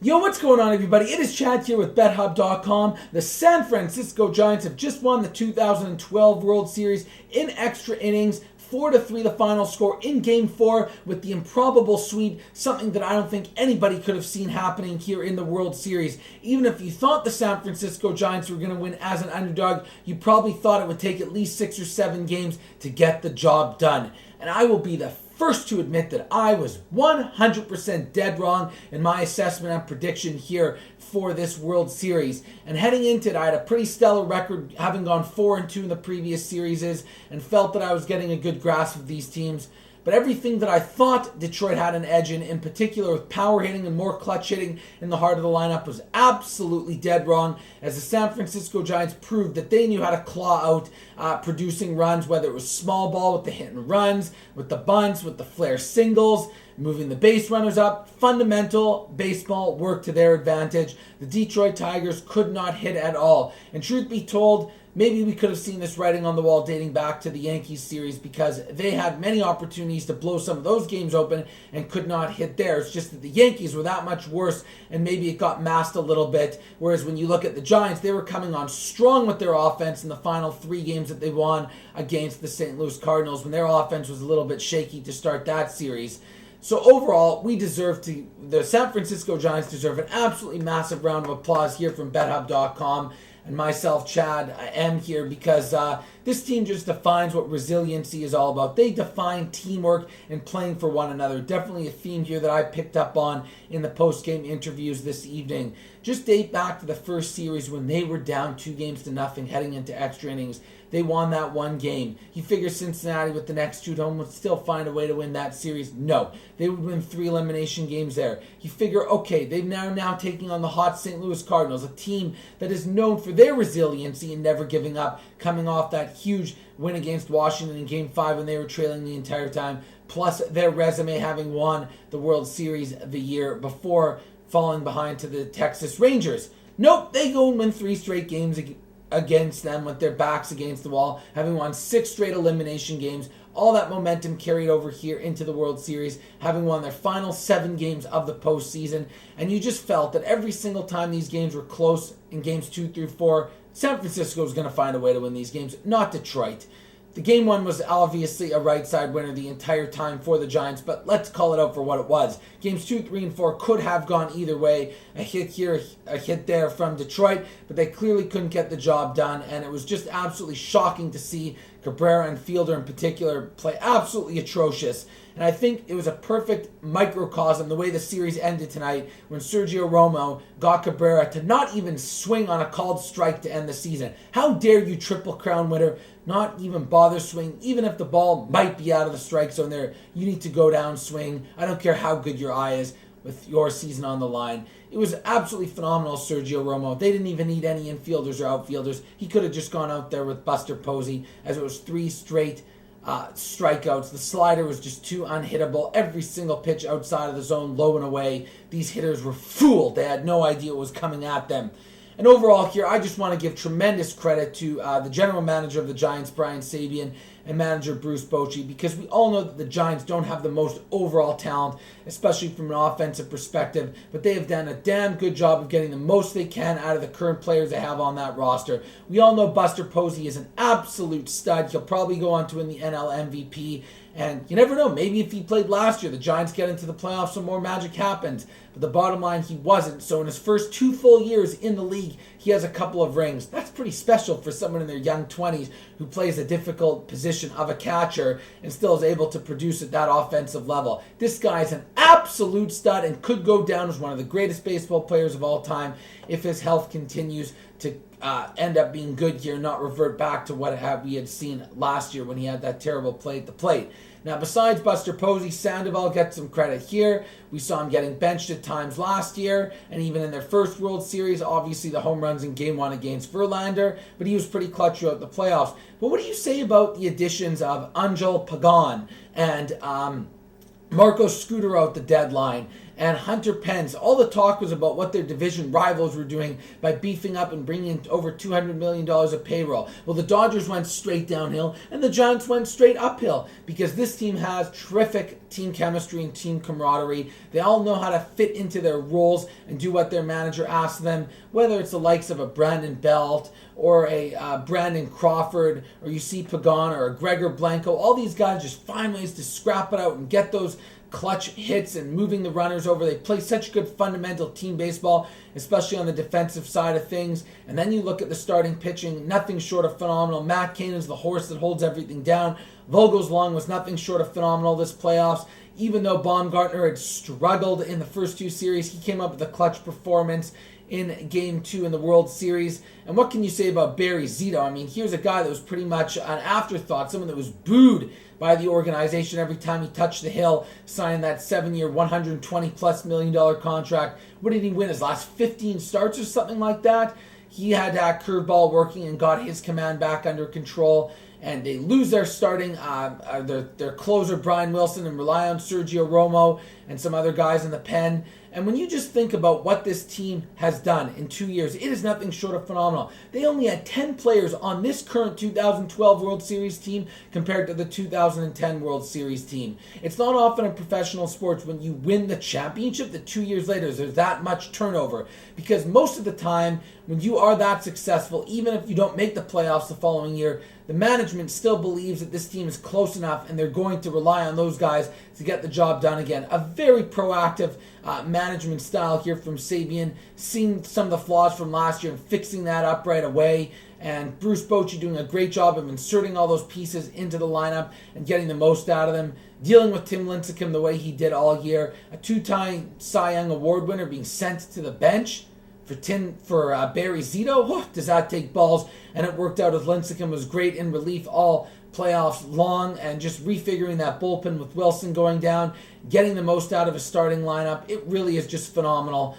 Yo, what's going on, everybody? It is Chad here with BetHub.com. The San Francisco Giants have just won the 2012 World Series in extra innings. 4-3 the final score in Game 4 with the improbable sweep, something that I don't think anybody could have seen happening here in the World Series. Even if you thought the San Francisco Giants were going to win as an underdog, you probably thought it would take at least 6 or 7 games to get the job done. And I will be the first to admit that I was 100% dead wrong in my assessment and prediction here for this World Series. And heading into it, I had a pretty stellar record, having gone 4-2 in the previous series, and felt that I was getting a good grasp of these teams. But everything that I thought Detroit had an edge in particular with power hitting and more clutch hitting in the heart of the lineup, was absolutely dead wrong, as the San Francisco Giants proved that they knew how to claw out producing runs, whether it was small ball with the hit and runs, with the bunts, with the flare singles, moving the base runners up. Fundamental baseball worked to their advantage. The Detroit Tigers could not hit at all. And truth be told, maybe we could have seen this writing on the wall dating back to the Yankees series, because they had many opportunities to blow some of those games open and could not hit theirs. Just that the Yankees were that much worse, and maybe it got masked a little bit. Whereas when you look at the Giants, they were coming on strong with their offense in the final 3 games that they won against the St. Louis Cardinals, when their offense was a little bit shaky to start that series. So overall, the San Francisco Giants deserve an absolutely massive round of applause here from BetHub.com. And myself, Chad, I am here because this team just defines what resiliency is all about. They define teamwork and playing for one another. Definitely a theme here that I picked up on in the post-game interviews this evening. Just date back to the first series when they were down 2-0 heading into extra innings. They won that one game. You figure Cincinnati with the next 2 at home would still find a way to win that series? No. They would win 3 elimination games there. You figure, okay, they're now taking on the hot St. Louis Cardinals, a team that is known for their resiliency and never giving up, coming off that huge win against Washington in Game 5 when they were trailing the entire time, plus their resume having won the World Series the year before, falling behind to the Texas Rangers. Nope, they go and win 3 straight games against them with their backs against the wall, having won 6 straight elimination games. All that momentum carried over here into the World Series, having won their final 7 games of the postseason. And you just felt that every single time these games were close in games 2 through 4, San Francisco was going to find a way to win these games, not Detroit. The Game 1 was obviously a right side winner the entire time for the Giants, but let's call it out for what it was. Games 2, 3, and 4 could have gone either way. A hit here, a hit there from Detroit, but they clearly couldn't get the job done, and it was just absolutely shocking to see Cabrera and Fielder in particular play absolutely atrocious. And I think it was a perfect microcosm, the way the series ended tonight, when Sergio Romo got Cabrera to not even swing on a called strike to end the season. How dare you, Triple Crown winner, not even bother swinging, even if the ball might be out of the strike zone there. You need to go down, swing. I don't care how good your eye is with your season on the line. It was absolutely phenomenal, Sergio Romo. They didn't even need any infielders or outfielders. He could have just gone out there with Buster Posey, as it was 3 straight strikeouts. The slider was just too unhittable. Every single pitch outside of the zone, low and away. These hitters were fooled. They had no idea what was coming at them. And overall here, I just want to give tremendous credit to the general manager of the Giants, Brian Sabean, and manager Bruce Bochy, because we all know that the Giants don't have the most overall talent, especially from an offensive perspective, but they have done a damn good job of getting the most they can out of the current players they have on that roster. We all know Buster Posey is an absolute stud. He'll probably go on to win the NL MVP. And you never know, maybe if he played last year, the Giants get into the playoffs, some more magic happens. But the bottom line, he wasn't. So in his first 2 full years in the league, he has a couple of rings. That's pretty special for someone in their young 20s who plays a difficult position of a catcher and still is able to produce at that offensive level. This guy's an absolute stud and could go down as one of the greatest baseball players of all time if his health continues to end up being good here, not revert back to what we had seen last year when he had that terrible play at the plate. Now, besides Buster Posey, Sandoval gets some credit here. We saw him getting benched at times last year, and even in their first World Series, obviously the home runs in Game 1 against Verlander, but he was pretty clutch throughout the playoffs. But what do you say about the additions of Angel Pagan and Marco Scutero at the deadline, and Hunter Pence. All the talk was about what their division rivals were doing by beefing up and bringing in over $200 million of payroll. Well, the Dodgers went straight downhill, and the Giants went straight uphill because this team has terrific team chemistry and team camaraderie. They all know how to fit into their roles and do what their manager asks them, whether it's the likes of a Brandon Belt or a Brandon Crawford, or you see Pagan or a Gregor Blanco. All these guys just find ways to scrap it out and get those clutch hits and moving the runners over. They play such good fundamental team baseball, especially on the defensive side of things. And then you look at the starting pitching, nothing short of phenomenal. Matt Cain is the horse that holds everything down. Vogelbach was nothing short of phenomenal this playoffs. Even though Baumgartner had struggled in the first two series, he came up with a clutch performance in Game 2 in the World Series. And what can you say about Barry Zito? I mean, here's a guy that was pretty much an afterthought, someone that was booed by the organization every time he touched the hill, signing that 7-year, $120+ million contract. What did he win, his last 15 starts or something like that? He had that curveball working and got his command back under control. And they lose their starting, their closer, Brian Wilson, and rely on Sergio Romo and some other guys in the pen. And when you just think about what this team has done in 2 years, it is nothing short of phenomenal. They only had 10 players on this current 2012 World Series team compared to the 2010 World Series team. It's not often in professional sports when you win the championship that 2 years later there's that much turnover. Because most of the time, when you are that successful, even if you don't make the playoffs the following year, the management still believes that this team is close enough and they're going to rely on those guys to get the job done again. A very proactive management style here from Sabean, seeing some of the flaws from last year and fixing that up right away. And Bruce Bochy doing a great job of inserting all those pieces into the lineup and getting the most out of them. Dealing with Tim Lincecum the way he did all year. A two-time Cy Young Award winner being sent to the bench for Barry Zito. Does that take balls? And it worked out as Lincecum was great in relief all playoffs long, and just refiguring that bullpen with Wilson going down, getting the most out of his starting lineup. It really is just phenomenal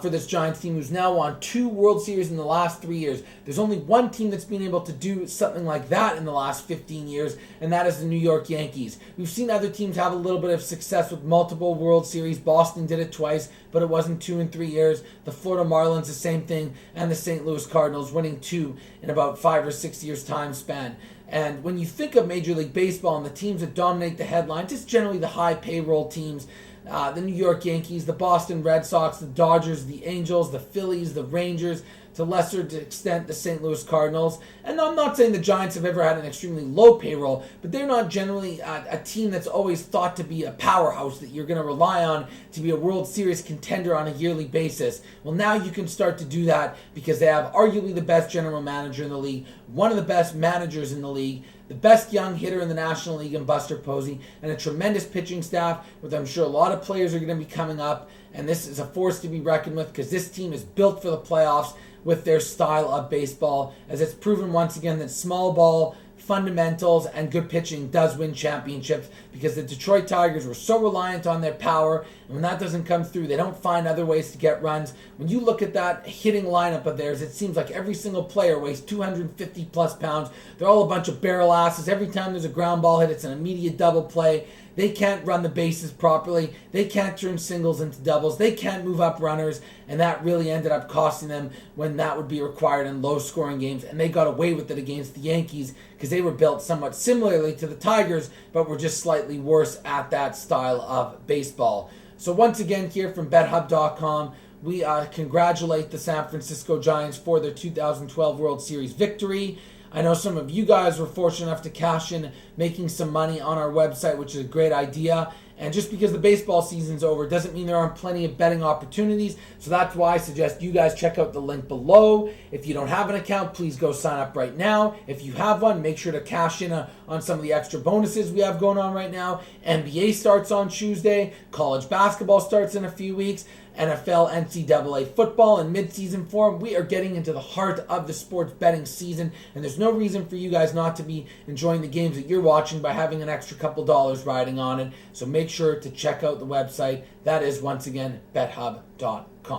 for this Giants team, who's now won 2 World Series in the last 3 years. There's only one team that's been able to do something like that in the last 15 years, and that is the New York Yankees. We've seen other teams have a little bit of success with multiple World Series. Boston did it twice, but it wasn't 2 in 3 years. The Florida Marlins, the same thing, and the St. Louis Cardinals winning 2 in about 5 or 6 years time span. And when you think of Major League Baseball and the teams that dominate the headlines, it's generally the high payroll teams. The New York Yankees, the Boston Red Sox, the Dodgers, the Angels, the Phillies, the Rangers, to lesser extent the St. Louis Cardinals. And I'm not saying the Giants have ever had an extremely low payroll, but they're not generally a team that's always thought to be a powerhouse that you're going to rely on to be a World Series contender on a yearly basis. Well, now you can start to do that because they have arguably the best general manager in the league, one of the best managers in the league, the best young hitter in the National League in Buster Posey, and a tremendous pitching staff, with I'm sure a lot of players are going to be coming up, and this is a force to be reckoned with because this team is built for the playoffs with their style of baseball, as it's proven once again that small ball, fundamentals, and good pitching does win championships, because the Detroit Tigers were so reliant on their power, and when that doesn't come through, they don't find other ways to get runs. When you look at that hitting lineup of theirs, it seems like every single player weighs 250 plus pounds. They're all a bunch of barrel asses. Every time there's a ground ball hit, it's an immediate double play. They can't run the bases properly. They can't turn singles into doubles. They can't move up runners, and that really ended up costing them when that would be required in low-scoring games, and they got away with it against the Yankees because they were built somewhat similarly to the Tigers, but were just slightly worse at that style of baseball. So once again here from BetHub.com, we congratulate the San Francisco Giants for their 2012 World Series victory. I know some of you guys were fortunate enough to cash in, making some money on our website, which is a great idea. And just because the baseball season's over doesn't mean there aren't plenty of betting opportunities. So that's why I suggest you guys check out the link below. If you don't have an account, please go sign up right now. If you have one, make sure to cash in on some of the extra bonuses we have going on right now. NBA starts on Tuesday. College basketball starts in a few weeks. NFL, NCAA football in mid-season form. We are getting into the heart of the sports betting season, and there's no reason for you guys not to be enjoying the games that you're watching by having an extra couple dollars riding on it. So make sure to check out the website. That is, once again, BetHub.com.